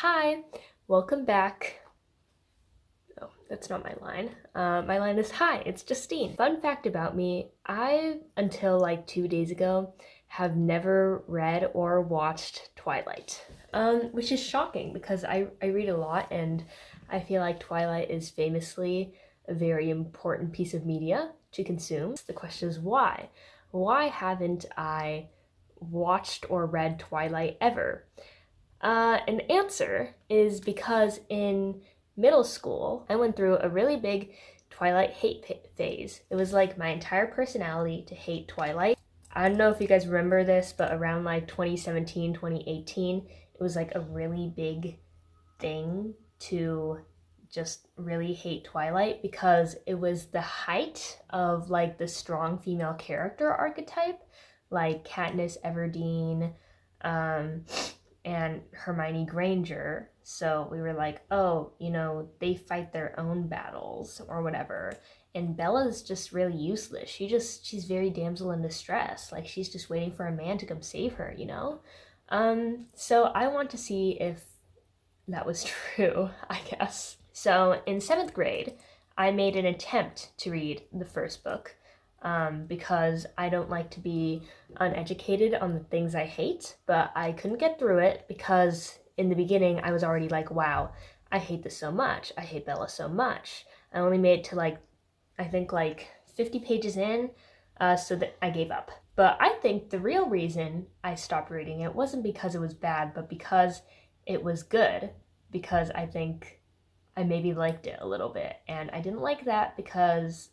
Hi, welcome back. Oh, that's not my line. My line is, hi, it's Justine. Fun fact about me, I, until like 2 days ago, have never read or watched Twilight. Which is shocking because I read a lot and I feel like Twilight is famously a very important piece of media to consume. The question is why? Why haven't I watched or read Twilight ever? An answer is because in middle school, I went through a really big Twilight hate phase. It was like my entire personality to hate Twilight. I don't know if you guys remember this, but around like 2017, 2018, it was like a really big thing to just really hate Twilight because it was the height of like the strong female character archetype, like Katniss Everdeen, um, and Hermione Granger. So we were like, oh, they fight their own battles or whatever. And Bella's just really useless. She's very damsel in distress. Like she's just waiting for a man to come save her. So I want to see if that was true, I guess. So in seventh grade, I made an attempt to read the first book because I don't like to be uneducated on the things I hate, but I couldn't get through it because in the beginning I was already like, wow, I hate this so much. I hate Bella so much. I only made it to I think 50 pages in, so that I gave up. But I think the real reason I stopped reading it wasn't because it was bad, but because it was good, because I think I maybe liked it a little bit. And I didn't like that because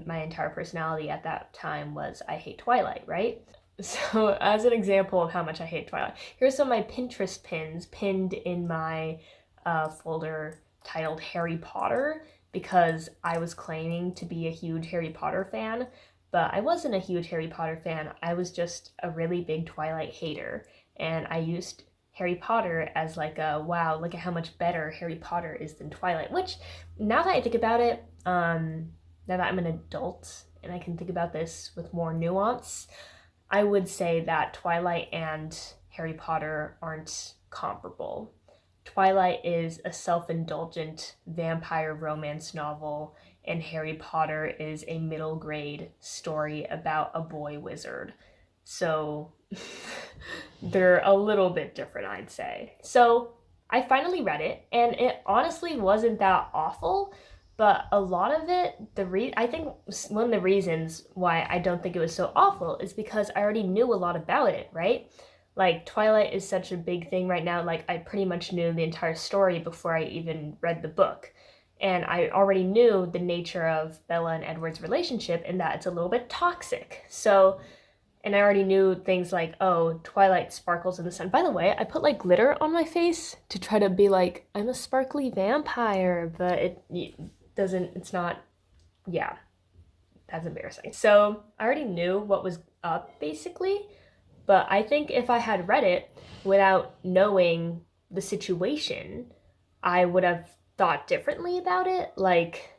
my entire personality at that time was I hate Twilight, right? So as an example of how much I hate Twilight, here's some of my Pinterest pins pinned in my folder titled Harry Potter because I was claiming to be a huge Harry Potter fan, but I wasn't a huge Harry Potter fan. I was just a really big Twilight hater, and I used Harry Potter as like a wow, look at how much better Harry Potter is than Twilight, which now that I think about it, now that I'm an adult and I can think about this with more nuance, I would say that Twilight and Harry Potter aren't comparable. Twilight is a self-indulgent vampire romance novel, and Harry Potter is a middle grade story about a boy wizard. So they're a little bit different, I'd say. So I finally read it, and it honestly wasn't that awful. But a lot of it, I think one of the reasons why I don't think it was so awful is because I already knew a lot about it, right? Like Twilight is such a big thing right now. Like I pretty much knew the entire story before I even read the book. And I already knew the nature of Bella and Edward's relationship and that it's a little bit toxic. So, and I already knew things like, oh, Twilight sparkles in the sun. By the way, I put like glitter on my face to try to be like, I'm a sparkly vampire, but it's not, yeah, that's embarrassing. So I already knew what was up basically, but I think if I had read it without knowing the situation, I would have thought differently about it. Like,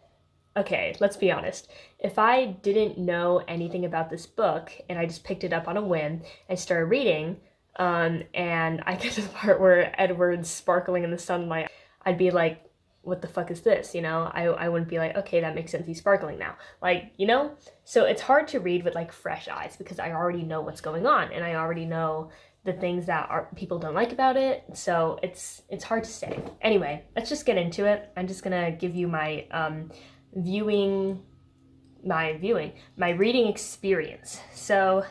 okay, let's be honest. If I didn't know anything about this book and I just picked it up on a whim and started reading, and I get to the part where Edward's sparkling in the sunlight, I'd be like, what the fuck is this? I wouldn't be like, okay, that makes sense. He's sparkling now. So it's hard to read with like fresh eyes because I already know what's going on and I already know the things that people don't like about it. So it's hard to say. Anyway, let's just get into it. I'm just gonna give you my my reading experience. So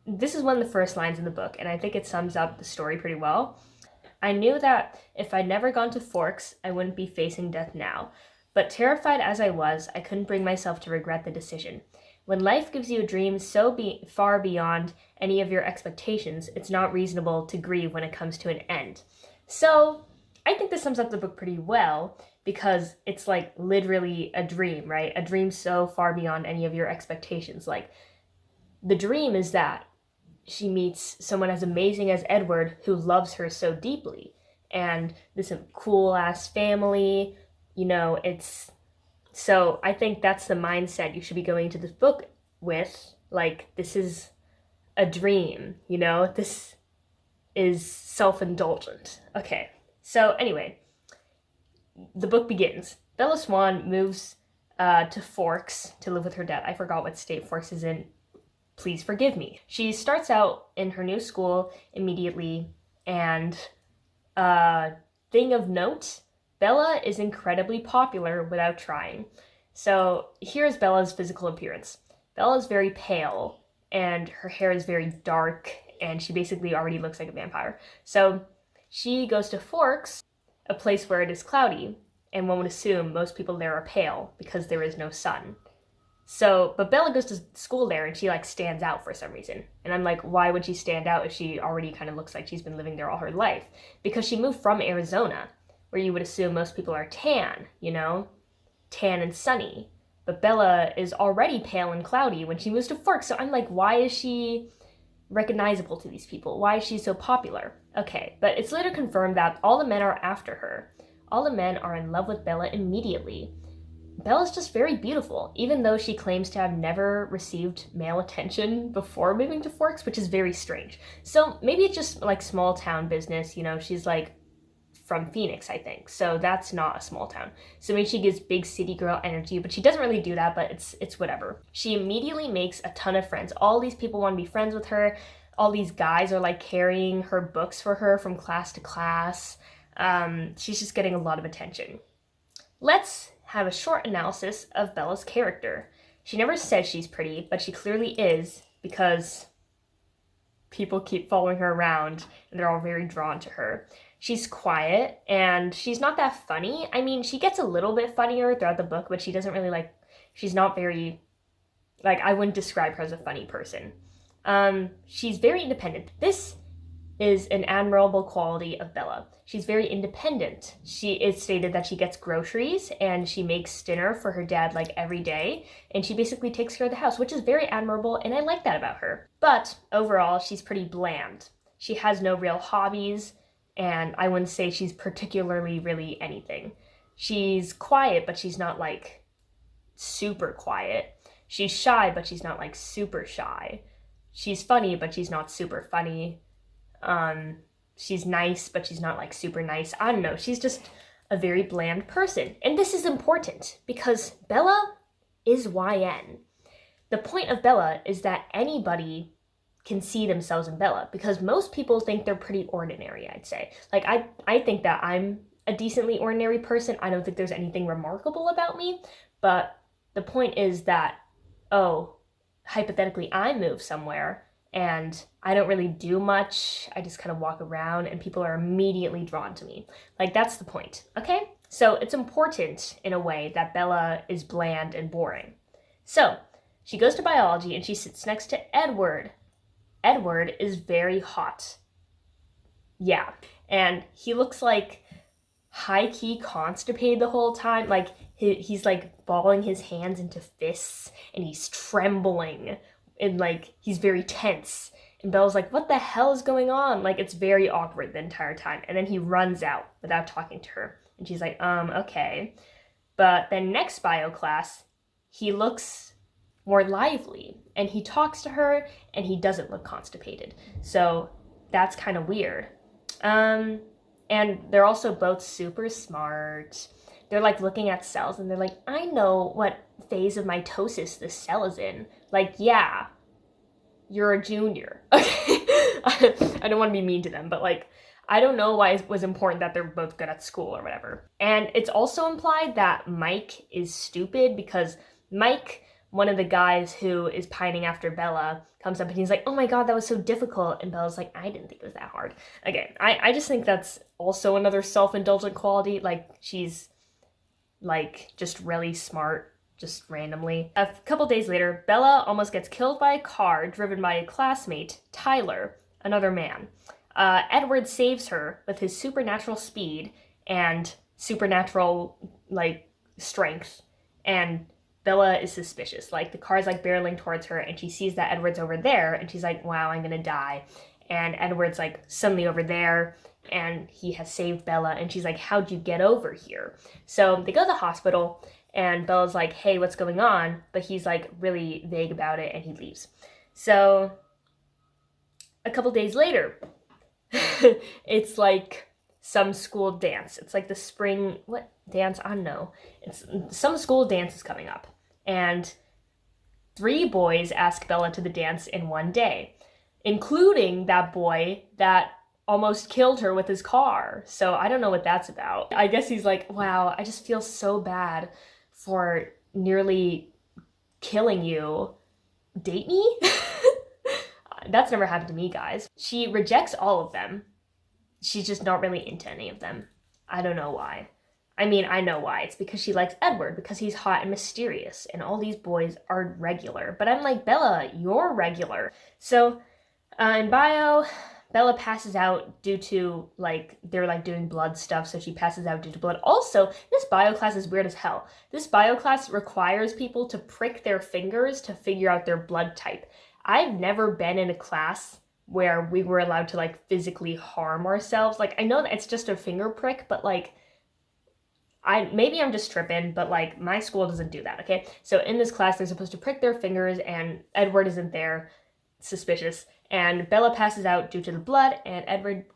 this is one of the first lines in the book, and I think it sums up the story pretty well. I knew that if I'd never gone to Forks, I wouldn't be facing death now. But terrified as I was, I couldn't bring myself to regret the decision. When life gives you a dream so far beyond any of your expectations, it's not reasonable to grieve when it comes to an end. So, I think this sums up the book pretty well because it's like literally a dream, right? A dream so far beyond any of your expectations. Like, the dream is that she meets someone as amazing as Edward who loves her so deeply. And this cool ass family, it's so I think that's the mindset you should be going into this book with. Like, this is a dream, this is self-indulgent. Okay, so anyway, the book begins. Bella Swan moves to Forks to live with her dad. I forgot what state Forks is in. Please forgive me. She starts out in her new school immediately, and thing of note, Bella is incredibly popular without trying. So here's Bella's physical appearance. Bella is very pale, and her hair is very dark, and she basically already looks like a vampire. So she goes to Forks, a place where it is cloudy, and one would assume most people there are pale because there is no sun. So, but Bella goes to school there and she like stands out for some reason. And I'm like, why would she stand out if she already kind of looks like she's been living there all her life? Because she moved from Arizona, where you would assume most people are tan, you know? Tan and sunny. But Bella is already pale and cloudy when she moves to Forks. So I'm like, why is she recognizable to these people? Why is she so popular? Okay, but it's later confirmed that all the men are after her. All the men are in love with Bella immediately. Bella's just very beautiful, even though she claims to have never received male attention before moving to Forks, which is very strange. So maybe it's just like small town business, you know, she's like from Phoenix, I think. So that's not a small town. So maybe she gives big city girl energy, but she doesn't really do that, but it's whatever. She immediately makes a ton of friends. All these people want to be friends with her. All these guys are like carrying her books for her from class to class. She's just getting a lot of attention. Let's have a short analysis of Bella's character. She never says she's pretty, but she clearly is because people keep following her around and they're all very drawn to her. She's quiet and she's not that funny. I mean, she gets a little bit funnier throughout the book, but she doesn't really she's not very, I wouldn't describe her as a funny person. She's very independent. This is an admirable quality of Bella. She's very independent. It's stated that she gets groceries and she makes dinner for her dad like every day, and she basically takes care of the house, which is very admirable, and I like that about her. But overall, she's pretty bland. She has no real hobbies, and I wouldn't say she's particularly really anything. She's quiet, but she's not like super quiet. She's shy, but she's not like super shy. She's funny, but she's not super funny. She's nice, but she's not like super nice. I don't know. She's just a very bland person. And this is important because Bella is YN. The point of Bella is that anybody can see themselves in Bella because most people think they're pretty ordinary, I'd say. I think that I'm a decently ordinary person. I don't think there's anything remarkable about me, but the point is that, hypothetically, I move somewhere and I don't really do much. I just kind of walk around and people are immediately drawn to me. That's the point, okay? So it's important in a way that Bella is bland and boring. So she goes to biology and she sits next to Edward. Edward is very hot. Yeah, and he looks like high-key constipated the whole time. He's balling his hands into fists and he's trembling. And he's very tense. And Bella's like, what the hell is going on? It's very awkward the entire time. And then he runs out without talking to her. And she's like, okay. But then next bio class, he looks more lively. And he talks to her and he doesn't look constipated. So that's kind of weird. And they're also both super smart. They're looking at cells and they're like, I know what phase of mitosis this cell is in. Yeah, you're a junior. Okay. I don't want to be mean to them, but I don't know why it was important that they're both good at school or whatever. And it's also implied that Mike is stupid because Mike, one of the guys who is pining after Bella, comes up and he's like, oh my god, that was so difficult. And Bella's like, I didn't think it was that hard. Again, I just think that's also another self-indulgent quality. She's just really smart, just randomly. A couple days later, Bella almost gets killed by a car driven by a classmate, Tyler, another man. Edward saves her with his supernatural speed and supernatural, strength. And Bella is suspicious. The car's, barreling towards her, and she sees that Edward's over there, and she's like, wow, I'm gonna die. And Edward's, suddenly over there, and he has saved Bella, and she's like, how'd you get over here? So they go to the hospital, and Bella's like, hey, what's going on? But he's, really vague about it, and he leaves. So a couple days later, It's like some school dance. It's like the spring, what dance? I don't know. It's some school dance is coming up. And 3 boys ask Bella to the dance in one day, including that boy that almost killed her with his car. So I don't know what that's about. I guess he's like, wow, I just feel so bad for nearly killing you. Date me? That's never happened to me, guys. She rejects all of them. She's just not really into any of them. I don't know why. I mean, I know why. It's because she likes Edward, because he's hot and mysterious, and all these boys are regular. But I'm like, Bella, you're regular. So, in bio, Bella passes out due to, like, they're, like, doing blood stuff, so she passes out due to blood. Also, this bio class is weird as hell. This bio class requires people to prick their fingers to figure out their blood type. I've never been in a class where we were allowed to, like, physically harm ourselves. Like, I know that it's just a finger prick, but, like, maybe I'm just tripping, but, like, my school doesn't do that, okay? So in this class, they're supposed to prick their fingers, and Edward isn't there. Suspicious. And Bella passes out due to the blood, and Edward,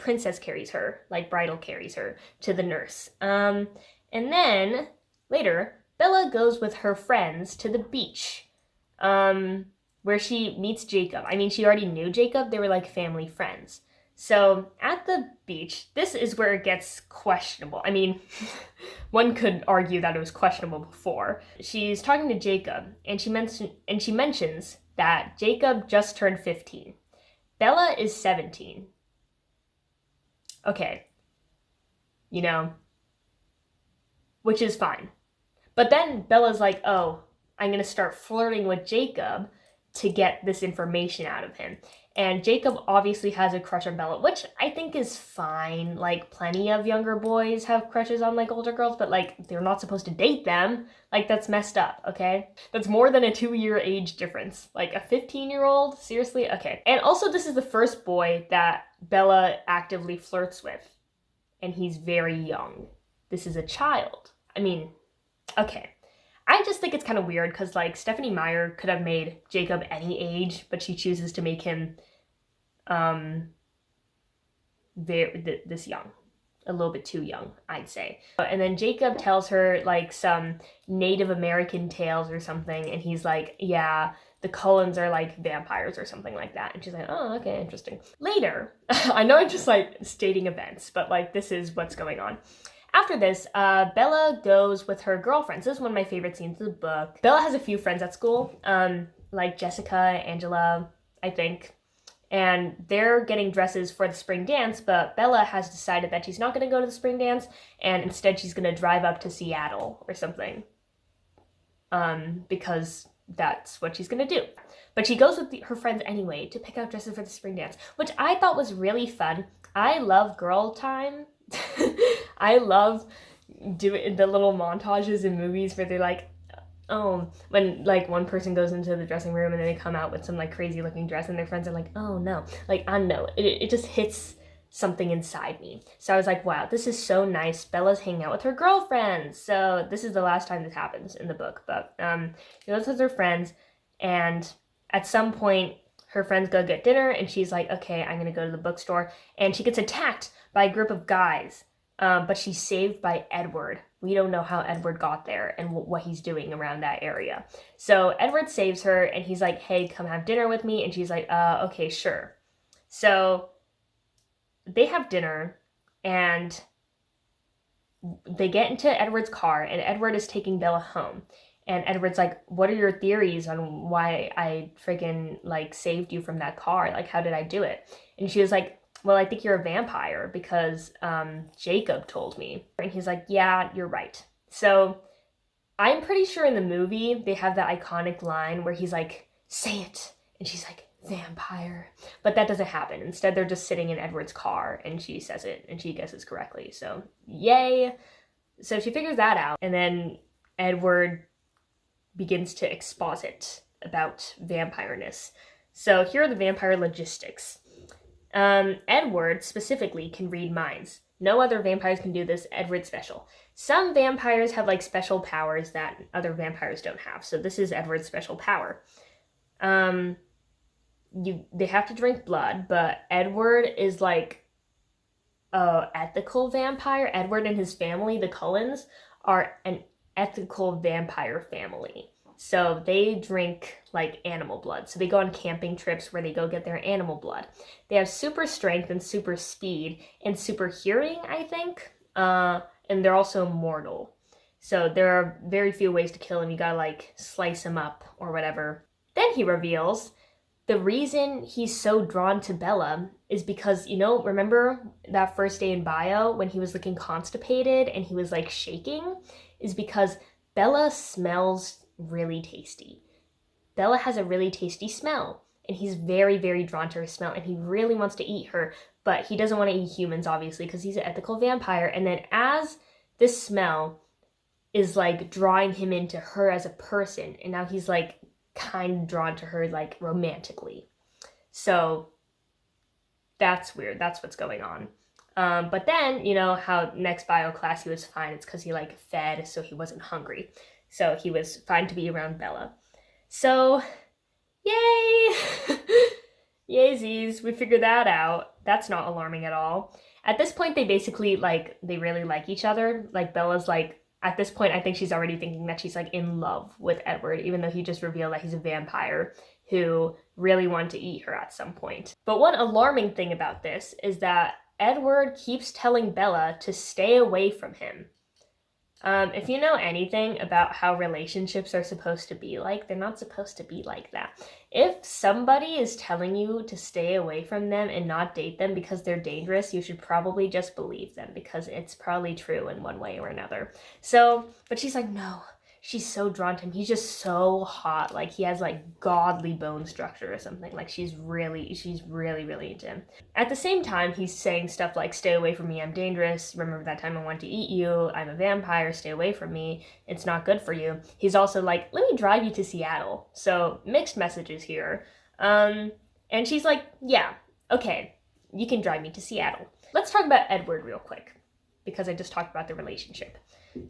princess carries her, like, bridal carries her to the nurse. And then, later, Bella goes with her friends to the beach, where she meets Jacob. I mean, she already knew Jacob. They were, like, family friends. So at the beach, this is where it gets questionable. I mean, one could argue that it was questionable before. She's talking to Jacob, and she mentions that Jacob just turned 15. Bella is 17. Okay. You know, which is fine. But then Bella's like, oh, I'm going to start flirting with Jacob to get this information out of him. And Jacob obviously has a crush on Bella, which I think is fine. Like, plenty of younger boys have crushes on, like, older girls, but, like, they're not supposed to date them. Like, that's messed up, okay? That's more than a 2-year age difference. Like, a 15-year-old? Seriously? Okay. And also, this is the first boy that Bella actively flirts with. And he's very young. This is a child. I mean, okay. I just think it's kind of weird because, like, Stephenie Meyer could have made Jacob any age, but she chooses to make him this young. A little bit too young, I'd say. And then Jacob tells her, like, some Native American tales or something, and he's like, yeah, the Cullens are, like, vampires or something like that. And she's like, oh, okay, interesting. Later, I know I'm just, like, stating events, but, like, this is what's going on. After this, Bella goes with her girlfriends. This is one of my favorite scenes of the book. Bella has a few friends at school, like Jessica, Angela, I think. And they're getting dresses for the spring dance, but Bella has decided that she's not going to go to the spring dance, and instead she's going to drive up to Seattle or something. Because that's what she's going to do. But she goes with her friends anyway to pick out dresses for the spring dance, which I thought was really fun. I love girl time. I love doing the little montages in movies where they're like, oh, when, like, one person goes into the dressing room and then they come out with some, like, crazy looking dress and their friends are like, oh no, like, I know, it just hits something inside me. So I was like, wow, this is so nice. Bella's hanging out with her girlfriends. So this is the last time this happens in the book, but she goes with her friends, and at some point her friends go get dinner, and she's like, okay, I'm gonna go to the bookstore, and she gets attacked by a group of guys, but she's saved by Edward. We don't know how Edward got there and what he's doing around that area. So Edward saves her, and he's like, hey, come have dinner with me, and she's like, okay, sure. So they have dinner, and they get into Edward's car, and Edward is taking Bella home. And Edward's like, what are your theories on why I friggin', like, saved you from that car? Like, how did I do it? And she was like, well, I think you're a vampire because Jacob told me. And he's like, yeah, you're right. So I'm pretty sure in the movie they have that iconic line where he's like, say it. And she's like, vampire. But that doesn't happen. Instead, they're just sitting in Edward's car, and she says it, and she guesses correctly. So yay. So she figures that out, and then Edward begins to exposit about vampireness. So here are the vampire logistics. Edward specifically can read minds. No other vampires can do this. Edward's special. Some vampires have, like, special powers that other vampires don't have. So this is Edward's special power. they have to drink blood, but Edward is like a ethical vampire. Edward and his family, the Cullens, are an ethical vampire family. So they drink like animal blood. So they go on camping trips where they go get their animal blood. They have super strength and super speed and super hearing, I think. And they're also mortal. So there are very few ways to kill him. You gotta like slice him up or whatever. Then he reveals the reason he's so drawn to Bella is because, remember that first day in bio when he was looking constipated and he was like shaking? Is because Bella smells really tasty. Bella has a really tasty smell, and he's very, very drawn to her smell, and he really wants to eat her, but he doesn't want to eat humans, obviously, because he's an ethical vampire. And then as this smell is like drawing him into her as a person, and now he's like kind of drawn to her like romantically. So that's weird. That's what's going on. But then, how next bio class he was fine. It's because he like fed, so he wasn't hungry. So he was fine to be around Bella. So, yay! Yaysies, we figured that out. That's not alarming at all. At this point, they basically they really like each other. Like Bella's like, at this point, I think she's already thinking that she's like in love with Edward, even though he just revealed that he's a vampire who really wanted to eat her at some point. But one alarming thing about this is that Edward keeps telling Bella to stay away from him. If you know anything about how relationships are supposed to be like, they're not supposed to be like that. If somebody is telling you to stay away from them and not date them because they're dangerous, you should probably just believe them because it's probably true in one way or another. So, but she's like, no, she's so drawn to him. He's just so hot. Like he has like godly bone structure or something. Like she's really, really into him. At the same time, he's saying stuff like, stay away from me, I'm dangerous. Remember that time I wanted to eat you. I'm a vampire, stay away from me. It's not good for you. He's also like, let me drive you to Seattle. So mixed messages here. And she's like, yeah, okay, you can drive me to Seattle. Let's talk about Edward real quick because I just talked about the relationship.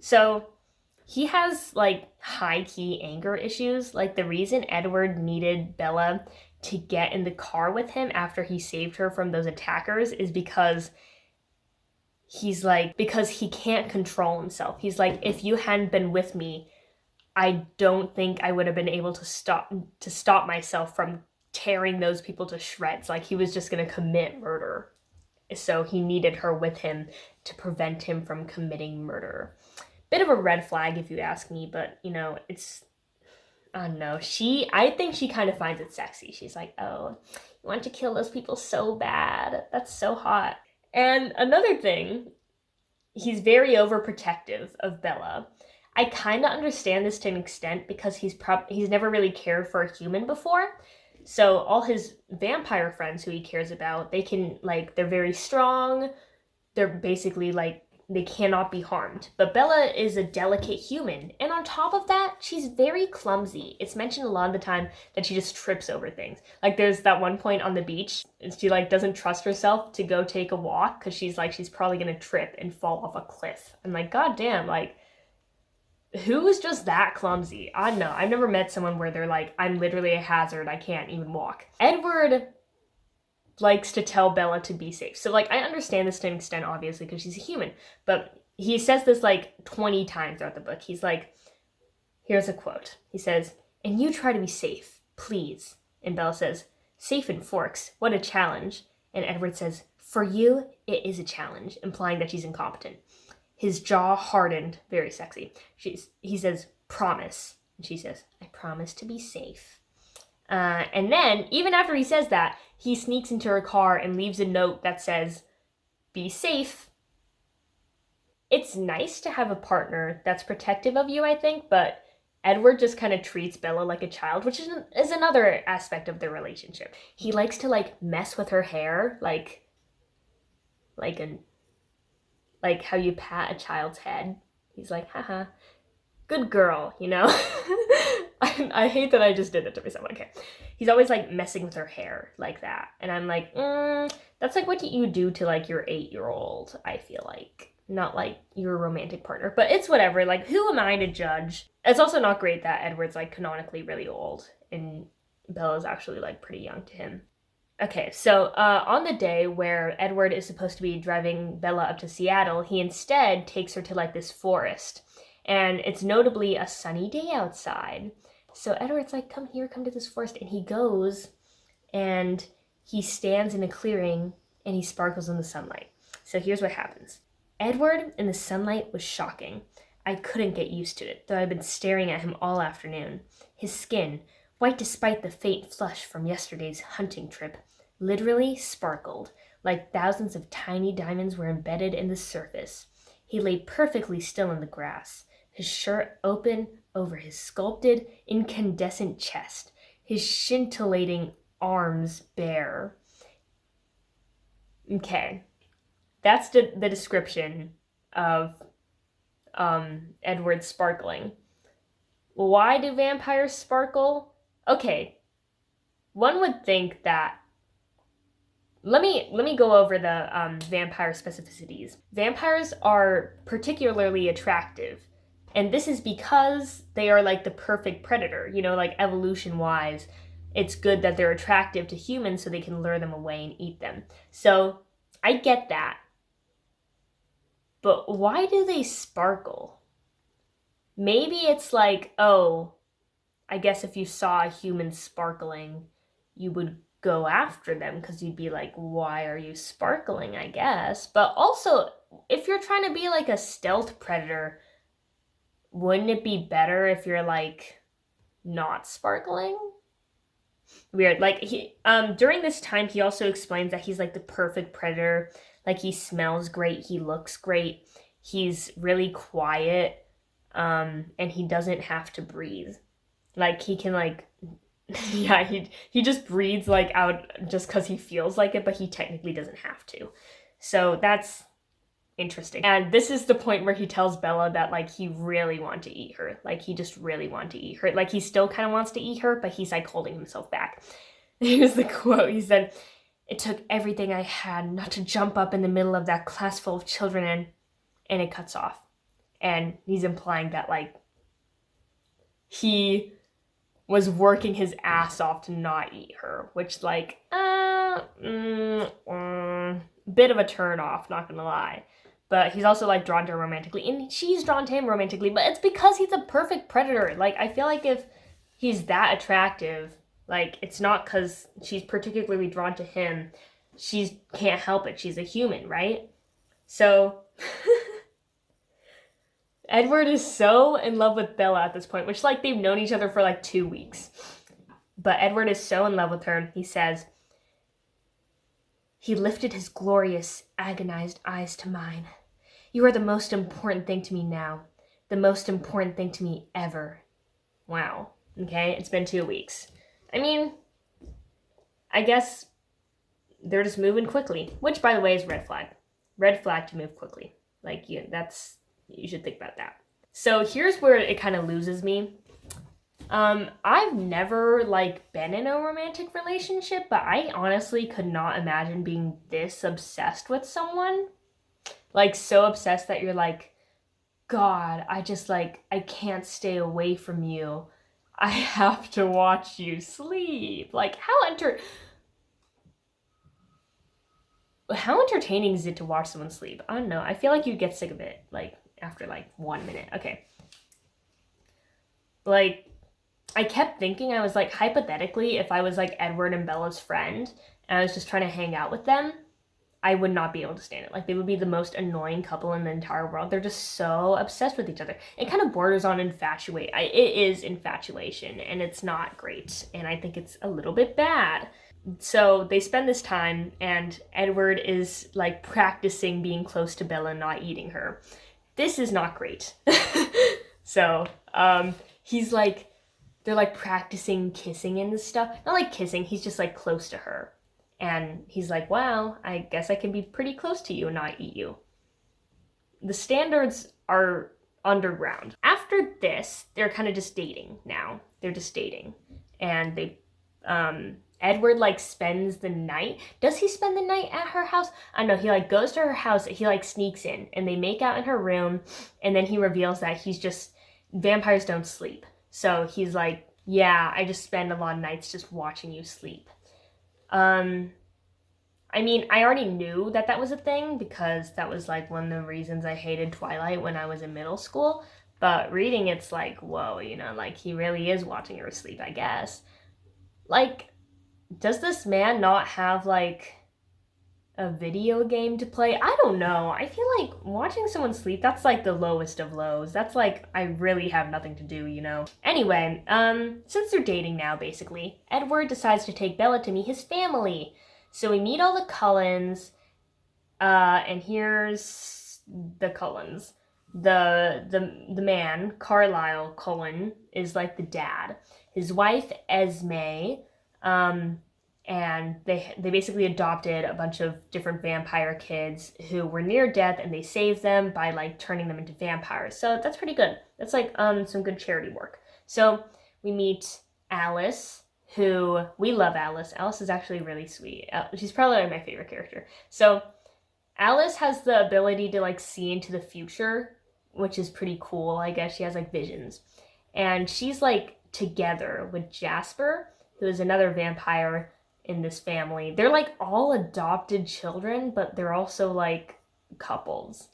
So he has like high key anger issues. Like the reason Edward needed Bella to get in the car with him after he saved her from those attackers is because because he can't control himself. He's like, if you hadn't been with me, I don't think I would have been able to stop myself from tearing those people to shreds. Like he was just going to commit murder. So he needed her with him to prevent him from committing murder. Bit of a red flag if you ask me, but it's, I don't know. I think she kind of finds it sexy. She's like, oh, you want to kill those people so bad. That's so hot. And another thing, he's very overprotective of Bella. I kind of understand this to an extent because he's never really cared for a human before. So all his vampire friends who he cares about, they're very strong. They're basically they cannot be harmed. But Bella is a delicate human. And on top of that, she's very clumsy. It's mentioned a lot of the time that she just trips over things. Like there's that one point on the beach, and she doesn't trust herself to go take a walk because she's probably gonna trip and fall off a cliff. I'm like, God damn, who is just that clumsy? I don't know. I've never met someone where they're like, I'm literally a hazard. I can't even walk. Edward likes to tell Bella to be safe. So, I understand this to an extent, obviously, because she's a human. But he says this, 20 times throughout the book. He's like, here's a quote. He says, and you try to be safe, please. And Bella says, safe in Forks, what a challenge. And Edward says, for you, it is a challenge, implying that she's incompetent. His jaw hardened, very sexy. He says, promise. And she says, I promise to be safe. And then, even after he says that, he sneaks into her car and leaves a note that says, be safe. It's nice to have a partner that's protective of you, I think, but Edward just kind of treats Bella like a child, which is another aspect of their relationship. He likes to, mess with her hair, like how you pat a child's head. He's like, haha, good girl, I hate that I just did it to myself. Okay. He's always messing with her hair like that. And I'm like, that's what you do to your 8-year-old, I feel like. Not your romantic partner. But it's whatever. Who am I to judge? It's also not great that Edward's canonically really old. And Bella's actually like pretty young to him. Okay, so on the day where Edward is supposed to be driving Bella up to Seattle, he instead takes her to like this forest. And it's notably a sunny day outside. So Edward's like, come here, come to this forest. And he goes and he stands in a clearing and he sparkles in the sunlight. So here's what happens. Edward in the sunlight was shocking. I couldn't get used to it, though I'd been staring at him all afternoon. His skin, white despite the faint flush from yesterday's hunting trip, literally sparkled, like thousands of tiny diamonds were embedded in the surface. He lay perfectly still in the grass, his shirt open over his sculpted, incandescent chest, his scintillating arms bare. Okay, that's the description of Edward sparkling. Why do vampires sparkle? Okay, one would think that. Let me go over the vampire specificities. Vampires are particularly attractive, and this is because they are like the perfect predator. You know, like evolution-wise, it's good that they're attractive to humans so they can lure them away and eat them. So I get that. But why do they sparkle? Maybe it's like, oh, I guess if you saw a human sparkling, you would go after them because you'd be like, why are you sparkling, I guess. But also, if you're trying to be like a stealth predator, wouldn't it be better if you're like not sparkling? Weird. Like he during this time he also explains that he's like the perfect predator. Like he smells great, he looks great, he's really quiet, and he doesn't have to breathe. Like he can like yeah, he just breathes like out just because he feels like it, but he technically doesn't have to. So that's interesting. And this is the point where he tells Bella that like he really wanted to eat her. Like he just really wanted to eat her. Like he still kind of wants to eat her, but he's like holding himself back. Here's the quote. He said, "It took everything I had not to jump up in the middle of that class full of children and it cuts off." And he's implying that like he was working his ass off to not eat her, which like bit of a turn off, not gonna lie. But he's also like drawn to her romantically, and she's drawn to him romantically, but it's because he's a perfect predator. Like I feel like if he's that attractive, like it's not because she's particularly drawn to him, she can't help it, she's a human, right? So Edward is so in love with Bella at this point, which like they've known each other for like 2 weeks. But Edward is so in love with her, he says, he lifted his glorious, agonized eyes to mine. You are the most important thing to me now. The most important thing to me ever. Wow. Okay, it's been 2 weeks. I mean, I guess they're just moving quickly, which by the way is red flag. Red flag to move quickly. Like you should think about that. So here's where it kind of loses me. I've never like been in a romantic relationship, but I honestly could not imagine being this obsessed with someone. Like so obsessed that you're like, God, I can't stay away from you. I have to watch you sleep. Like how entertaining is it to watch someone sleep? I don't know. I feel like you'd get sick of it like after like 1 minute. Okay. Like I kept thinking, I was like, hypothetically, if I was like Edward and Bella's friend and I was just trying to hang out with them, I would not be able to stand it. Like they would be the most annoying couple in the entire world. They're just so obsessed with each other. It kind of borders on infatuate. It is infatuation and it's not great. And I think it's a little bit bad. So they spend this time and Edward is like practicing being close to Bella and not eating her. This is not great. So he's like, they're like practicing kissing and stuff. Not like kissing, he's just like close to her. And he's like, wow, I guess I can be pretty close to you and not eat you. The standards are underground. After this, they're kind of just dating now. They're just dating. And they, Edward like spends the night. Does he spend the night at her house? I don't know, he like goes to her house, he like sneaks in and they make out in her room. And then he reveals that he's just, vampires don't sleep. So he's like Yeah, I just spend a lot of nights just watching you sleep. Um, I mean, I already knew that that was a thing because that was like one of the reasons I hated Twilight when I was in middle school. But reading it's like, whoa, like he really is watching her sleep, I guess. Like, does this man not have like a video game to play? I don't know. I feel like watching someone sleep, that's like the lowest of lows. That's like I really have nothing to do. Anyway, since they're dating now basically, Edward decides to take Bella to meet his family. So we meet all the Cullens, and here's the Cullens. The man, Carlisle Cullen, is like the dad. His wife, Esme, um, and they basically adopted a bunch of different vampire kids who were near death, and they saved them by like turning them into vampires. So that's pretty good. That's like some good charity work. So we meet Alice, who we love. Alice is actually really sweet. She's probably like my favorite character. So Alice has the ability to like see into the future, which is pretty cool. I guess she has like visions, and she's like together with Jasper, who is another vampire in this family. They're like all adopted children, but they're also like couples,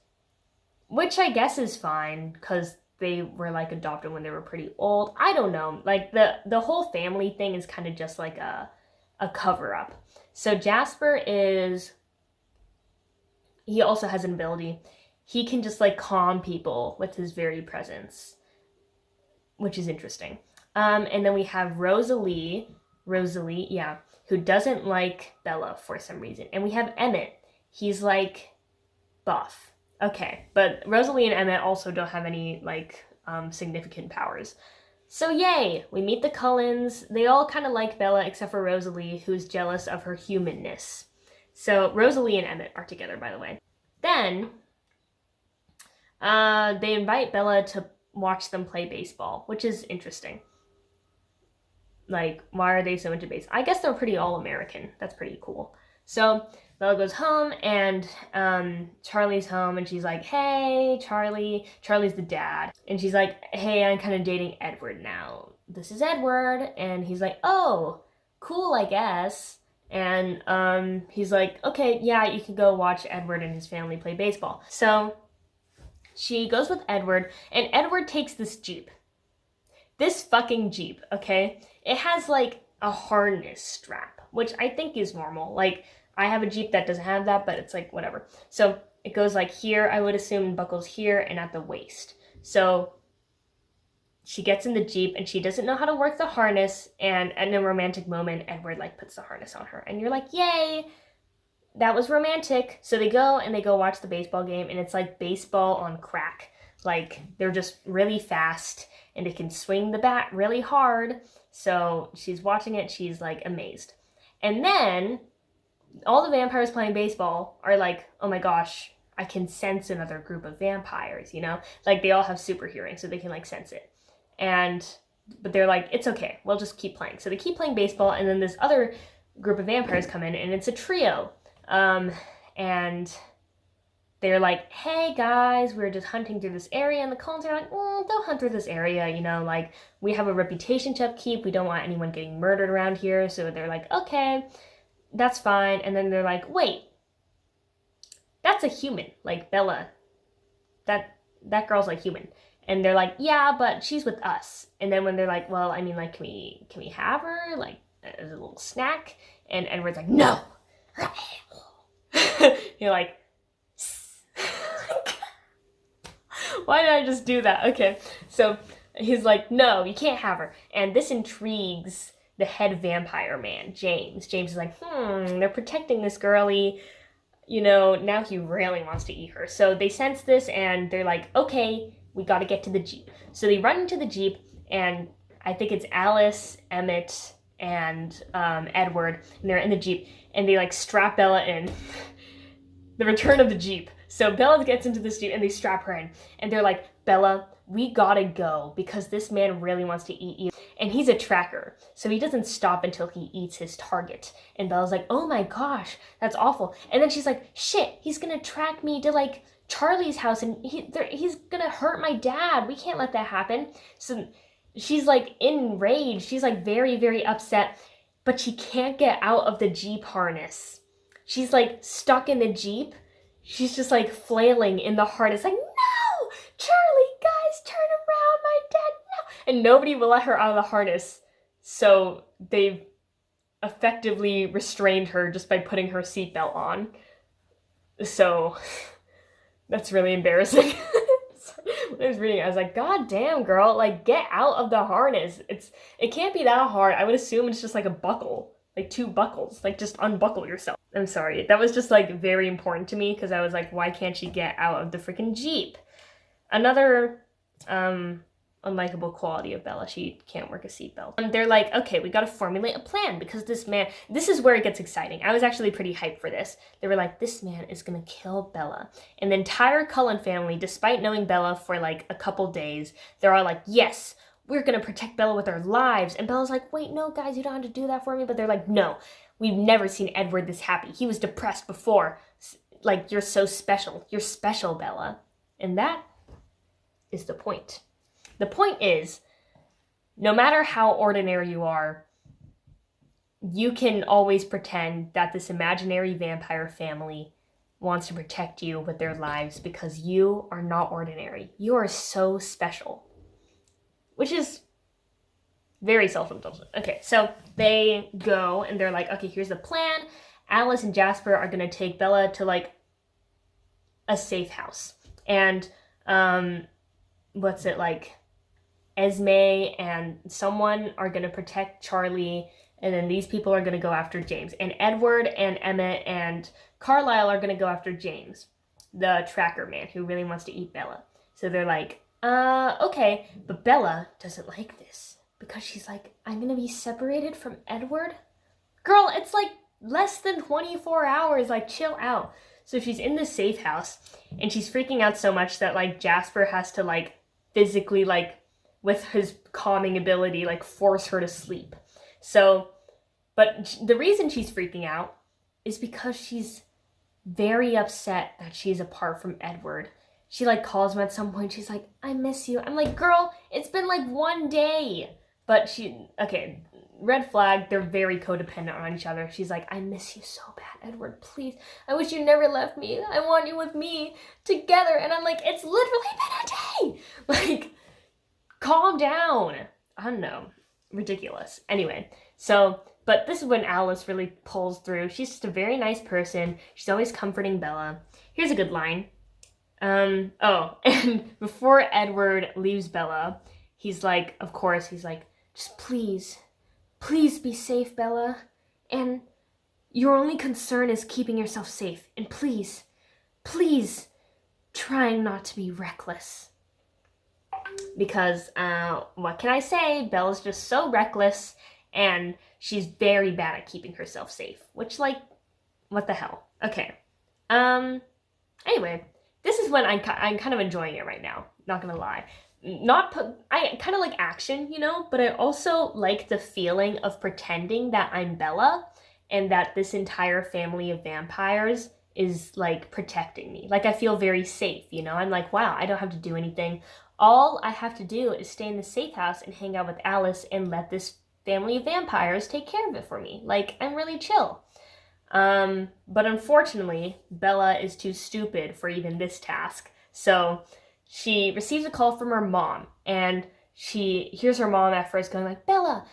which I guess is fine because they were like adopted when they were pretty old. I don't know. Like the whole family thing is kind of just like a cover up. So Jasper he also has an ability. He can just like calm people with his very presence, which is interesting. And then we have Rosalie, yeah, who doesn't like Bella for some reason. And we have Emmett. He's like buff. Okay, but Rosalie and Emmett also don't have any like significant powers. So yay, we meet the Cullens. They all kind of like Bella except for Rosalie, who's jealous of her humanness. So Rosalie and Emmett are together, by the way. Then they invite Bella to watch them play baseball, which is interesting. Like, why are they so into baseball? I guess they're pretty all-American. That's pretty cool. So Bella goes home, and Charlie's home, and she's like, hey, Charlie. Charlie's the dad. And she's like, hey, I'm kind of dating Edward now. This is Edward. And he's like, oh, cool, I guess. And he's like, okay, yeah, you can go watch Edward and his family play baseball. So she goes with Edward, and Edward takes this Jeep. This fucking Jeep, okay? It has like a harness strap, which I think is normal. Like, I have a Jeep that doesn't have that, but it's like whatever. So it goes like here, I would assume, and buckles here and at the waist. So she gets in the Jeep and she doesn't know how to work the harness, and in a romantic moment, Edward like puts the harness on her, and you're like, yay, that was romantic. So they go watch the baseball game, and it's like baseball on crack. Like, they're just really fast and they can swing the bat really hard. So she's watching it, she's like amazed. And then all the vampires playing baseball are like, oh my gosh, I can sense another group of vampires, Like, they all have super hearing, so they can like sense it. But they're like, it's okay, we'll just keep playing. So they keep playing baseball, and then this other group of vampires come in, and it's a trio. And they're like, hey guys, we're just hunting through this area. And the Cullens are like, don't hunt through this area, like, we have a reputation to upkeep. We don't want anyone getting murdered around here. So they're like, okay, that's fine. And then they're like, wait, that's a human, like Bella. That girl's like human. And they're like, yeah, but she's with us. And then when they're like, well, I mean, like, can we have her, like, as a little snack? And Edward's like, no. You're like, why did I just do that? Okay, so he's like, no, you can't have her. And this intrigues the head vampire man, James. James is like, they're protecting this girlie. Now he really wants to eat her. So they sense this, and they're like, okay, we got to get to the Jeep. So they run into the Jeep, and I think it's Alice, Emmett, and Edward, and they're in the Jeep, and they like strap Bella in. The return of the Jeep. So Bella gets into this Jeep, and they strap her in, and they're like, Bella, we gotta go because this man really wants to eat you. And he's a tracker, so he doesn't stop until he eats his target. And Bella's like, oh my gosh, that's awful. And then she's like, shit, he's gonna track me to like Charlie's house, and he's gonna hurt my dad. We can't let that happen. So she's like enraged. She's like very, very upset, but she can't get out of the Jeep harness. She's like stuck in the Jeep. She's just like flailing in the harness, like, no, Charlie, guys, turn around, my dad, no. And nobody will let her out of the harness. So they've effectively restrained her just by putting her seatbelt on. So that's really embarrassing. When I was reading it, I was like, God damn, girl, like, get out of the harness. It can't be that hard. I would assume it's just like a buckle, like 2 buckles, like just unbuckle yourself. I'm sorry. That was just like very important to me because I was like, why can't she get out of the freaking Jeep? Another unlikable quality of Bella, she can't work a seatbelt. And they're like, okay, we gotta formulate a plan because this is where it gets exciting. I was actually pretty hyped for this. They were like, this man is gonna kill Bella. And the entire Cullen family, despite knowing Bella for like a couple days, they're all like, yes, we're gonna protect Bella with our lives. And Bella's like, wait, no, guys, you don't have to do that for me. But they're like, no, we've never seen Edward this happy. He was depressed before. Like, you're so special. You're special, Bella. And that is the point. The point is, no matter how ordinary you are, you can always pretend that this imaginary vampire family wants to protect you with their lives because you are not ordinary. You are so special. Which is very self-indulgent. Okay, so they go and they're like, okay, here's the plan. Alice and Jasper are going to take Bella to like a safe house. And Esme and someone are going to protect Charlie, and then these people are going to go after James. And Edward and Emmett and Carlisle are going to go after James, the tracker man who really wants to eat Bella. So they're like, okay, but Bella doesn't like this because she's like, I'm going to be separated from Edward? Girl, it's like less than 24 hours, like chill out. So she's in the safe house and she's freaking out so much that like Jasper has to like physically like with his calming ability, like force her to sleep. So, but the reason she's freaking out is because she's very upset that she's apart from Edward. She like calls him at some point. She's like, I miss you. I'm like, girl, it's been like 1 day. But okay, red flag, they're very codependent on each other. She's like, I miss you so bad, Edward, please. I wish you never left me. I want you with me together. And I'm like, it's literally been a day. Like, calm down. I don't know. Ridiculous. Anyway, so, but this is when Alice really pulls through. She's just a very nice person. She's always comforting Bella. Here's a good line. And before Edward leaves Bella, he's like, just please be safe, Bella. And your only concern is keeping yourself safe. And please, trying not to be reckless. Because, what can I say? Bella's just so reckless, and she's very bad at keeping herself safe. Which, like, what the hell? Okay. Anyway, this is when I'm kind of enjoying it right now. Not gonna lie. I kind of like action, you know, but I also like the feeling of pretending that I'm Bella and that this entire family of vampires is like protecting me. Like I feel very safe, you know. I'm like, wow, I don't have to do anything. All I have to do is stay in the safe house and hang out with Alice and let this family of vampires take care of it for me. Like, I'm really chill. But unfortunately, Bella is too stupid for even this task. So she receives a call from her mom, and she hears her mom at first going like, Bella,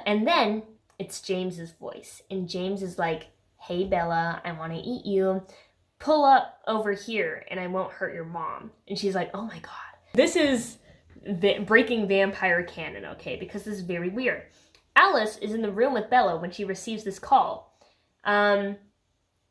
and then it's James's voice. And James is like, hey, Bella, I want to eat you. Pull up over here and I won't hurt your mom. And she's like, oh my God. This is breaking vampire canon, okay? Because this is very weird. Alice is in the room with Bella when she receives this call. And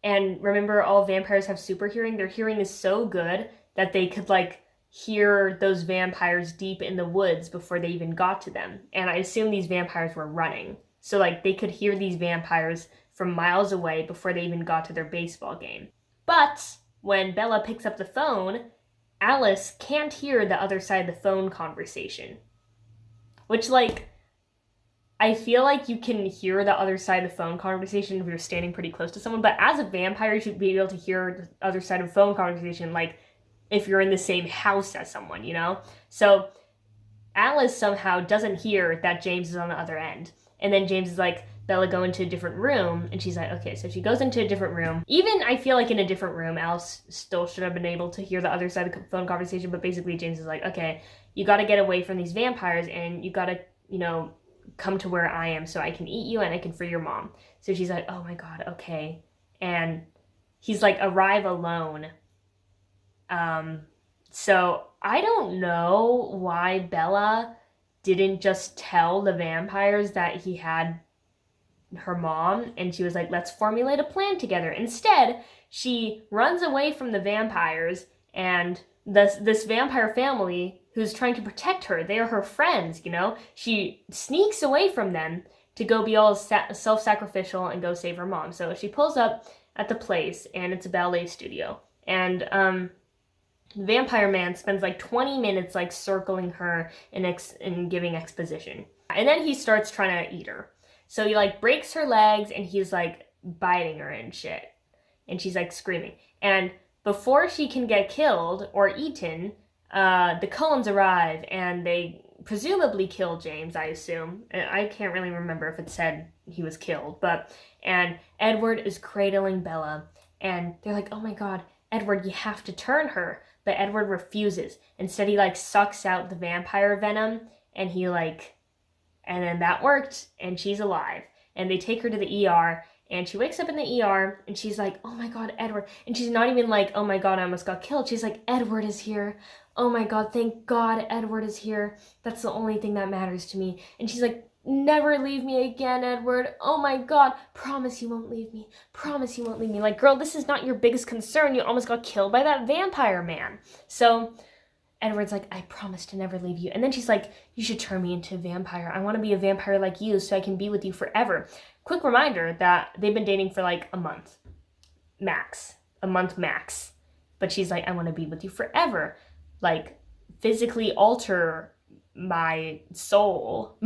remember, all vampires have super hearing. Their hearing is so good that they could, like, hear those vampires deep in the woods before they even got to them. And I assume these vampires were running. So, like, they could hear these vampires from miles away before they even got to their baseball game. But when Bella picks up the phone, Alice can't hear the other side of the phone conversation. Which, like, I feel like you can hear the other side of the phone conversation if you're standing pretty close to someone, but as a vampire, you should be able to hear the other side of the phone conversation, like, if you're in the same house as someone, you know? So, Alice somehow doesn't hear that James is on the other end. And then James is like, Bella, go into a different room. And she's like, okay. So she goes into a different room. Even, I feel like in a different room, Alice still should have been able to hear the other side of the phone conversation. But basically, James is like, okay, you got to get away from these vampires and you got to, come to where I am so I can eat you and I can free your mom. So she's like, oh my God, okay. And he's like, arrive alone. So I don't know why Bella didn't just tell the vampires that he had her mom and she was like, let's formulate a plan together. Instead, she runs away from the vampires and this vampire family who's trying to protect her. They are her friends, She sneaks away from them to go be all self-sacrificial and go save her mom. So she pulls up at the place and it's a ballet studio. And the vampire man spends like 20 minutes like circling her and giving exposition. And then he starts trying to eat her. So he like breaks her legs and he's like biting her and shit. And she's like screaming. And before she can get killed or eaten, the Cullens arrive and they presumably kill James, I assume. I can't really remember if it said he was killed, and Edward is cradling Bella and they're like, oh my God, Edward, you have to turn her. But Edward refuses. Instead, he like sucks out the vampire venom and and then that worked and she's alive. And they take her to the ER and she wakes up in the ER and she's like, oh my God, Edward. And she's not even like, oh my God, I almost got killed. She's like, Edward is here. Oh my God, thank God Edward is here. That's the only thing that matters to me. And she's like, never leave me again, Edward. Oh my God, promise you won't leave me. Promise you won't leave me. Like, girl, this is not your biggest concern. You almost got killed by that vampire man. So Edward's like, I promise to never leave you. And then she's like, you should turn me into a vampire. I want to be a vampire like you so I can be with you forever. Quick reminder that they've been dating for like a month max. But she's like, I want to be with you forever. Like, physically alter my soul,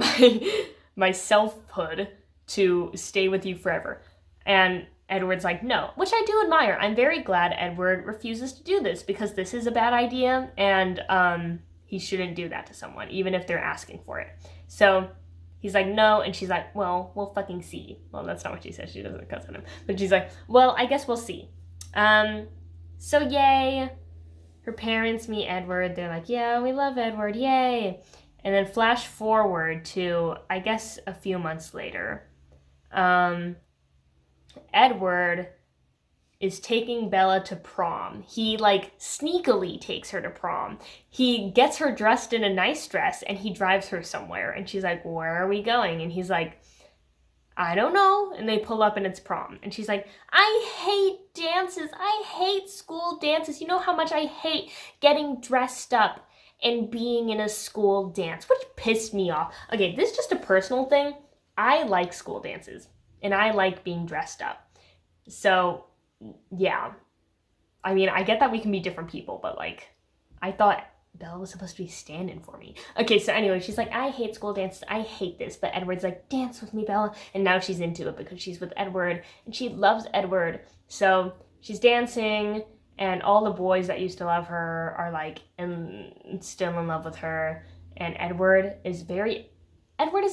my selfhood to stay with you forever. And Edward's like, no, which I do admire. I'm very glad Edward refuses to do this because this is a bad idea and he shouldn't do that to someone, even if they're asking for it. So he's like, no, and she's like, well, we'll fucking see. Well, that's not what she says. She doesn't cuss at him. But she's like, well, I guess we'll see. So yay. Her parents meet Edward. They're like, yeah, we love Edward. Yay. And then flash forward to, I guess, a few months later. Edward is taking Bella to prom. He like sneakily takes her to prom. He gets her dressed in a nice dress and he drives her somewhere. And she's like, where are we going? And he's like, I don't know. And they pull up and it's prom. And she's like, I hate dances. I hate school dances. You know how much I hate getting dressed up and being in a school dance, which pissed me off. Okay, this is just a personal thing. I like school dances and I like being dressed up. So, yeah. I mean, I get that we can be different people, but like, I thought Bella was supposed to be standing for me. Okay, so anyway, she's like, I hate school dances. I hate this. But Edward's like, dance with me, Bella. And now she's into it because she's with Edward and she loves Edward. So she's dancing and all the boys that used to love her are like still in love with her. And Edward is a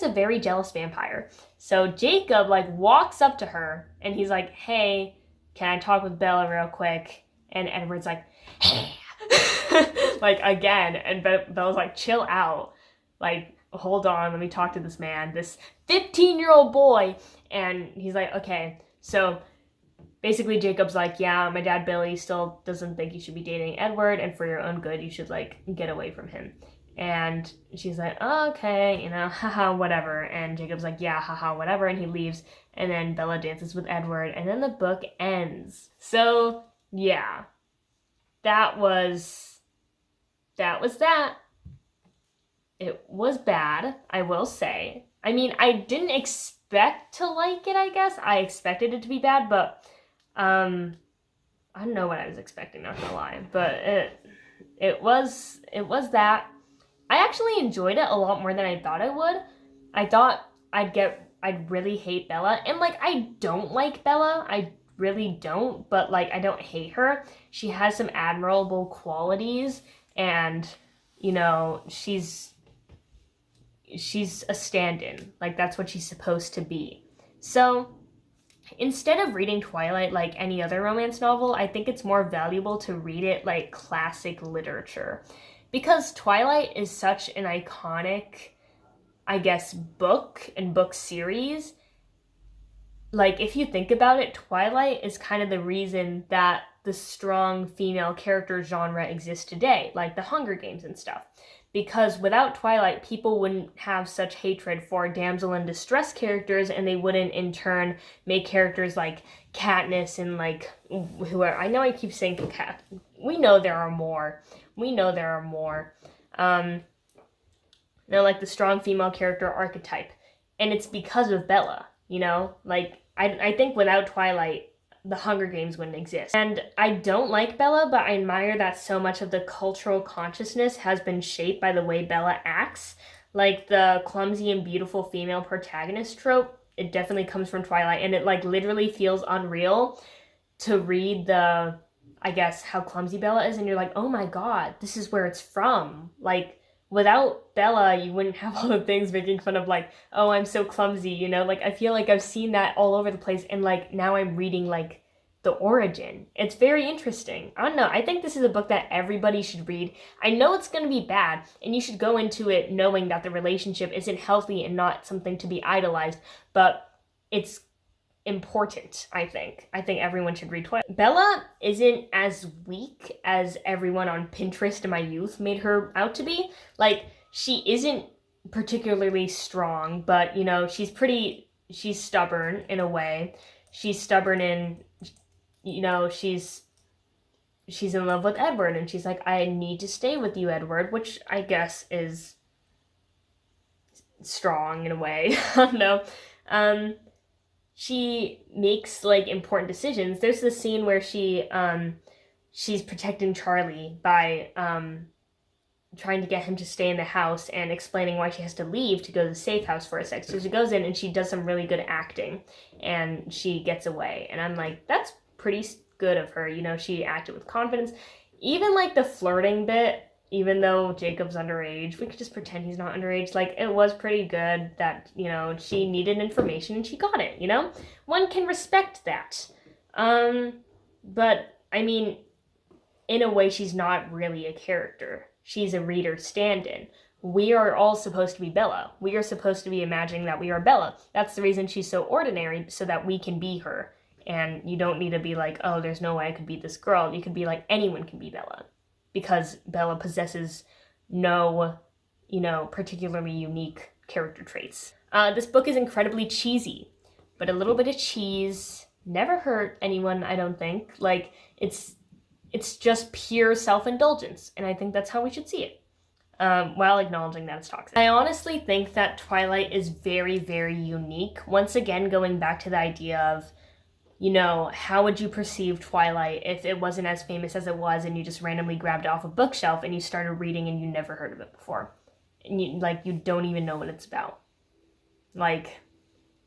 very jealous vampire. So Jacob like walks up to her and he's like, hey, can I talk with Bella real quick? And Edward's like, hey. Like again, and Bella's like, chill out, like hold on, let me talk to this man, this 15-year-old boy. And he's like, okay. So basically Jacob's like, yeah, my dad Billy still doesn't think you should be dating Edward, and for your own good you should like get away from him. And she's like, oh, okay, haha, whatever. And Jacob's like, yeah, haha, whatever. And he leaves, and then Bella dances with Edward, and then the book ends. So yeah, that was that. It was bad, I will say. I mean, I didn't expect to like it, I guess. I expected it to be bad, but I don't know what I was expecting, not gonna lie. But it was that. I actually enjoyed it a lot more than I thought I would. I thought I'd really hate Bella. And like, I don't like Bella. I really don't, but like, I don't hate her. She has some admirable qualities and, she's she's a stand-in. Like, that's what she's supposed to be. So instead of reading Twilight like any other romance novel, I think it's more valuable to read it like classic literature. Because Twilight is such an iconic, I guess, book and book series. Like, if you think about it, Twilight is kind of the reason that the strong female character genre exists today, like the Hunger Games and stuff. Because without Twilight, people wouldn't have such hatred for damsel in distress characters, and they wouldn't in turn make characters like Katniss and like whoever. I know I keep saying Kat. We know there are more. Like the strong female character archetype, and it's because of Bella. Like I think without Twilight, the Hunger Games wouldn't exist. And I don't like Bella, but I admire that so much of the cultural consciousness has been shaped by the way Bella acts. Like the clumsy and beautiful female protagonist trope, it definitely comes from Twilight, and it like literally feels unreal to read I guess, how clumsy Bella is, and you're like, oh my god, this is where it's from. Like, without Bella, you wouldn't have all the things making fun of, like, oh, I'm so clumsy, Like, I feel like I've seen that all over the place, and, like, now I'm reading, like, the origin. It's very interesting. I don't know. I think this is a book that everybody should read. I know it's going to be bad, and you should go into it knowing that the relationship isn't healthy and not something to be idolized, but it's important, I think. I think everyone should read Twilight. Bella isn't as weak as everyone on Pinterest in my youth made her out to be. Like, she isn't particularly strong, but, she's stubborn in a way. She's stubborn in, she's in love with Edward, and she's like, I need to stay with you, Edward, which I guess is strong in a way. I don't know. She makes like important decisions. There's this scene where she's protecting Charlie by trying to get him to stay in the house and explaining why she has to leave to go to the safe house for a sec. So she goes in and she does some really good acting, and she gets away. And I'm like, that's pretty good of her. She acted with confidence. Even like the flirting bit, even though Jacob's underage, we could just pretend he's not underage. Like, it was pretty good that, she needed information and she got it, One can respect that. But, I mean, in a way, she's not really a character. She's a reader stand-in. We are all supposed to be Bella. We are supposed to be imagining that we are Bella. That's the reason she's so ordinary, so that we can be her. And you don't need to be like, oh, there's no way I could be this girl. You could be like, anyone can be Bella. Because Bella possesses no, particularly unique character traits. This book is incredibly cheesy, but a little bit of cheese never hurt anyone, I don't think. Like, it's just pure self-indulgence, and I think that's how we should see it, while acknowledging that it's toxic. I honestly think that Twilight is very, very unique. Once again, going back to the idea of, how would you perceive Twilight if it wasn't as famous as it was and you just randomly grabbed it off a bookshelf and you started reading and you never heard of it before? And you don't even know what it's about. Like,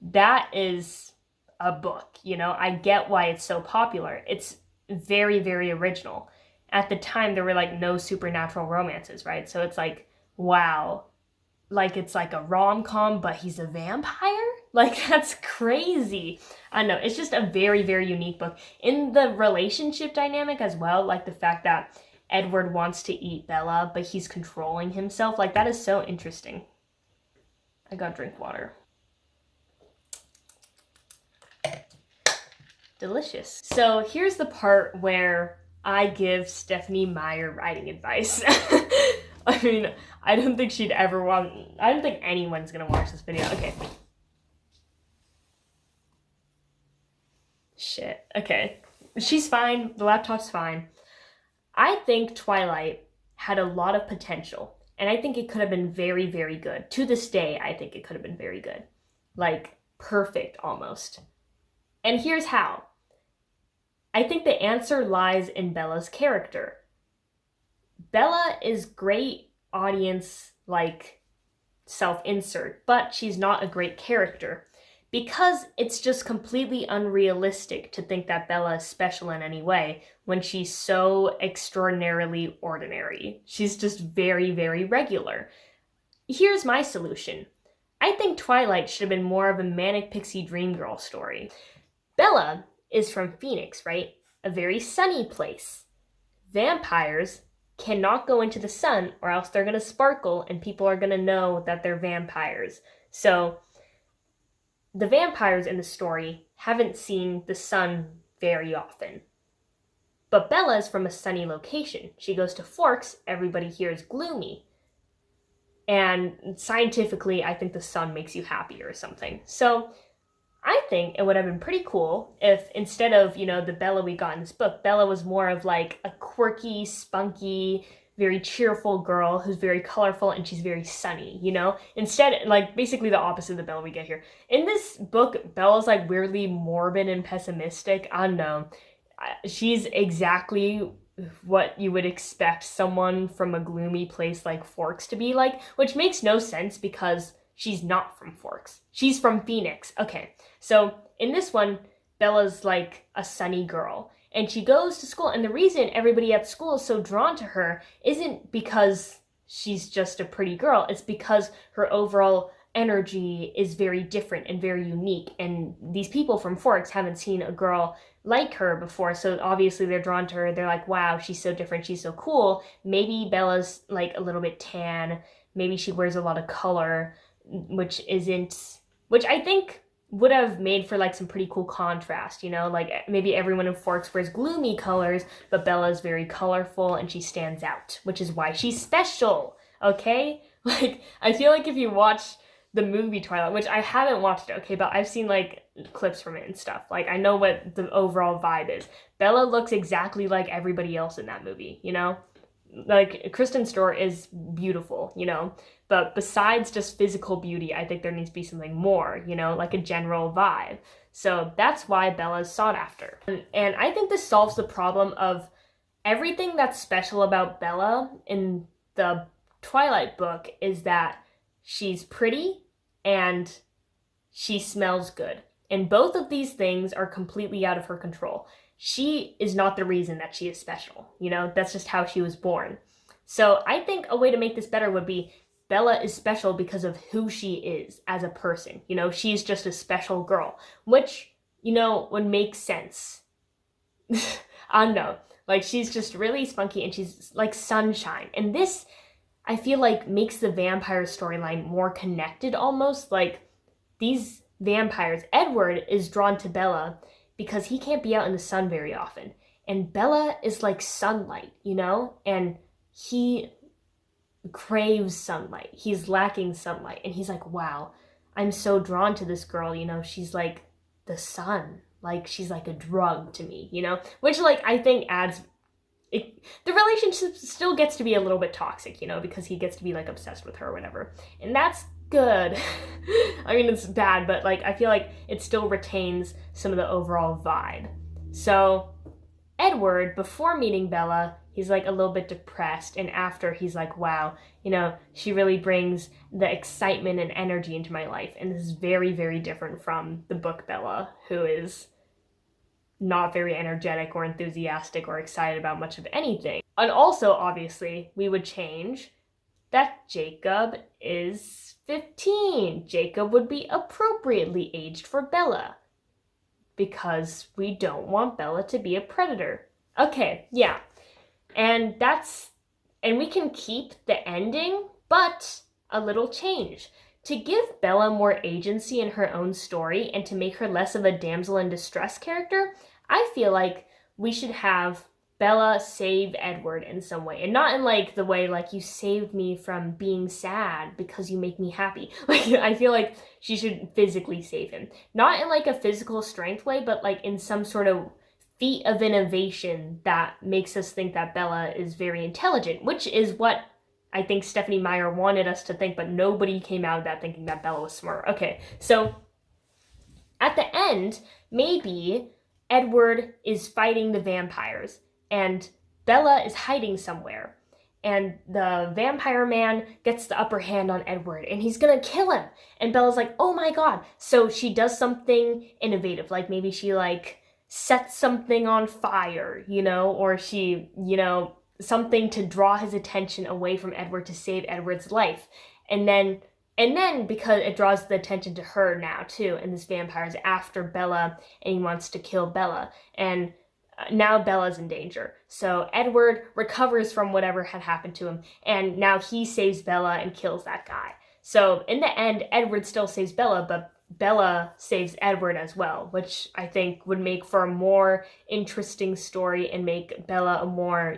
that is a book, I get why it's so popular. It's very, very original. At the time, there were, like, no supernatural romances, right? So it's like, wow. Like, it's like a rom-com, but he's a vampire? Like, that's crazy. I don't know. It's just a very, very unique book. In the relationship dynamic as well, like the fact that Edward wants to eat Bella, but he's controlling himself. Like, that is so interesting. I gotta drink water. Delicious. So here's the part where I give Stephenie Meyer writing advice. I mean, I don't think she'd ever I don't think anyone's gonna watch this video. Okay. Shit. Okay. She's fine. The laptop's fine. I think Twilight had a lot of potential, and I think it could have been very, very good. To this day, I think it could have been very good. Like, perfect, almost. And here's how. I think the answer lies in Bella's character. Bella is great audience, like, self-insert, but she's not a great character. Because it's just completely unrealistic to think that Bella is special in any way when she's so extraordinarily ordinary. She's just very, very regular. Here's my solution. I think Twilight should have been more of a manic pixie dream girl story. Bella is from Phoenix, right? A very sunny place. Vampires cannot go into the sun or else they're going to sparkle and people are going to know that they're vampires. So the vampires in the story haven't seen the sun very often. But Bella is from a sunny location. She goes to Forks, everybody here is gloomy. And scientifically, I think the sun makes you happy or something. So I think it would have been pretty cool if instead of, the Bella we got in this book, Bella was more of like a quirky, spunky, very cheerful girl who's very colorful and she's very sunny, Instead, like basically the opposite of the Bella we get here. In this book, Bella's like weirdly morbid and pessimistic. I don't know. She's exactly what you would expect someone from a gloomy place like Forks to be like, which makes no sense because she's not from Forks. She's from Phoenix. Okay, so in this one, Bella's like a sunny girl. And she goes to school, and the reason everybody at school is so drawn to her isn't because she's just a pretty girl. It's because her overall energy is very different and very unique. And these people from Forks haven't seen a girl like her before, so obviously they're drawn to her. They're like, wow, she's so different, she's so cool. Maybe Bella's like a little bit tan. Maybe she wears a lot of color, which I think would have made for like some pretty cool contrast, like maybe everyone in Forks wears gloomy colors, but Bella is very colorful and she stands out, which is why she's special, okay? Like, I feel like if you watch the movie Twilight, which I haven't watched it, okay, but I've seen like clips from it and stuff. Like, I know what the overall vibe is. Bella looks exactly like everybody else in that movie, Like, Kristen Stewart is beautiful, But besides just physical beauty, I think there needs to be something more, like a general vibe. So that's why Bella is sought after. And I think this solves the problem of everything that's special about Bella in the Twilight book is that she's pretty and she smells good. And both of these things are completely out of her control. She is not the reason that she is special, That's just how she was born. So I think a way to make this better would be Bella is special because of who she is as a person. She's just a special girl, which, would make sense. I don't know. Like, she's just really spunky and she's like sunshine. And this, I feel like, makes the vampire storyline more connected almost. Like, these vampires, Edward is drawn to Bella because he can't be out in the sun very often. And Bella is like sunlight, And he craves sunlight. He's lacking sunlight. And he's like, wow, I'm so drawn to this girl, She's like the sun. Like, she's like a drug to me, Which, like, I think adds... the relationship still gets to be a little bit toxic, Because he gets to be, like, obsessed with her or whatever. And that's good. I mean, it's bad, but like I feel like it still retains some of the overall vibe. So Edward, before meeting Bella, he's like a little bit depressed, and after he's like, wow, she really brings the excitement and energy into my life. And this is very, very different from the book Bella, who is not very energetic or enthusiastic or excited about much of anything. And also, obviously, we would change that Jacob is 15. Jacob would be appropriately aged for Bella because we don't want Bella to be a predator. Okay, yeah. And we can keep the ending, but a little change. To give Bella more agency in her own story and to make her less of a damsel in distress character, I feel like we should have Bella save Edward in some way. And not in like the way like you saved me from being sad because you make me happy. Like, I feel like she should physically save him. Not in like a physical strength way, but like in some sort of feat of innovation that makes us think that Bella is very intelligent, which is what I think Stephanie Meyer wanted us to think, but nobody came out of that thinking that Bella was smart. Okay, so at the end, maybe Edward is fighting the vampires and Bella is hiding somewhere. And the vampire man gets the upper hand on Edward and he's gonna kill him. And Bella's like, oh my god. So she does something innovative. Like maybe she like sets something on fire, or she, something to draw his attention away from Edward to save Edward's life. And then because it draws the attention to her now too, and this vampire is after Bella, and he wants to kill Bella, and now Bella's in danger. So Edward recovers from whatever had happened to him, and now he saves Bella and kills that guy. So in the end, Edward still saves Bella, but Bella saves Edward as well, which I think would make for a more interesting story and make Bella a more,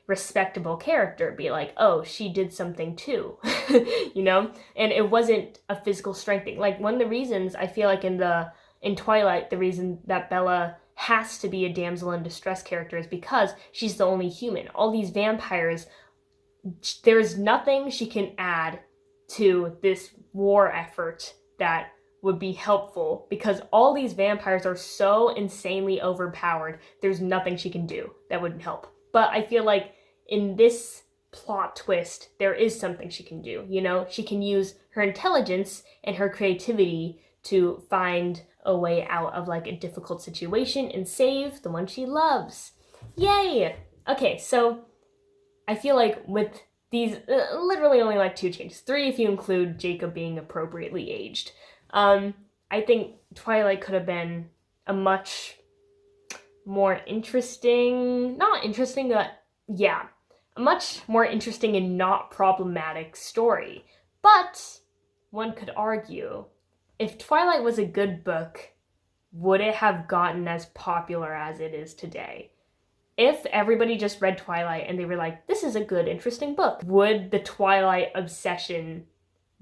respectable character. Be like, oh, she did something too, And it wasn't a physical strength thing. Like, one of the reasons I feel like in Twilight, the reason that Bella has to be a damsel in distress character is because she's the only human. All these vampires, there's nothing she can add to this war effort that would be helpful, because all these vampires are so insanely overpowered. There's nothing she can do that wouldn't help. But I feel like in this plot twist, there is something she can do. She can use her intelligence and her creativity to find a way out of like a difficult situation and save the one she loves. Yay! Okay, so I feel like with these literally only like 2 changes, 3 if you include Jacob being appropriately aged. I think Twilight could have been a much more interesting, a much more interesting and not problematic story. But one could argue, if Twilight was a good book, would it have gotten as popular as it is today? If everybody just read Twilight and they were like, this is a good, interesting book, would the Twilight obsession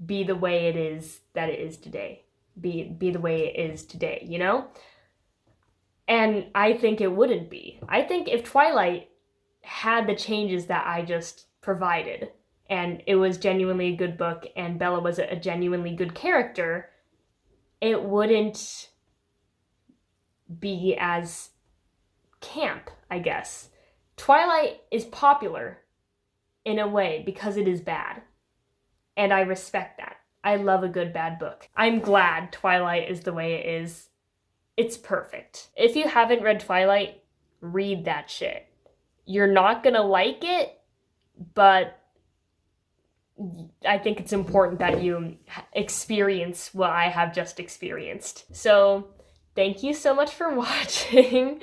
be the way it is that it is today? Be the way it is today, And I think it wouldn't be. I think if Twilight had the changes that I just provided, and it was genuinely a good book, and Bella was a genuinely good character, it wouldn't be as camp, I guess. Twilight is popular in a way because it is bad. And I respect that. I love a good bad book. I'm glad Twilight is the way it is. It's perfect. If you haven't read Twilight, read that shit. You're not gonna like it, but I think it's important that you experience what I have just experienced. So, thank you so much for watching.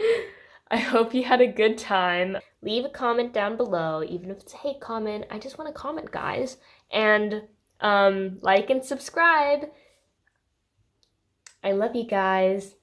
I hope you had a good time. Leave a comment down below, even if it's a hate comment. I just want to comment, guys. And like and subscribe. I love you guys.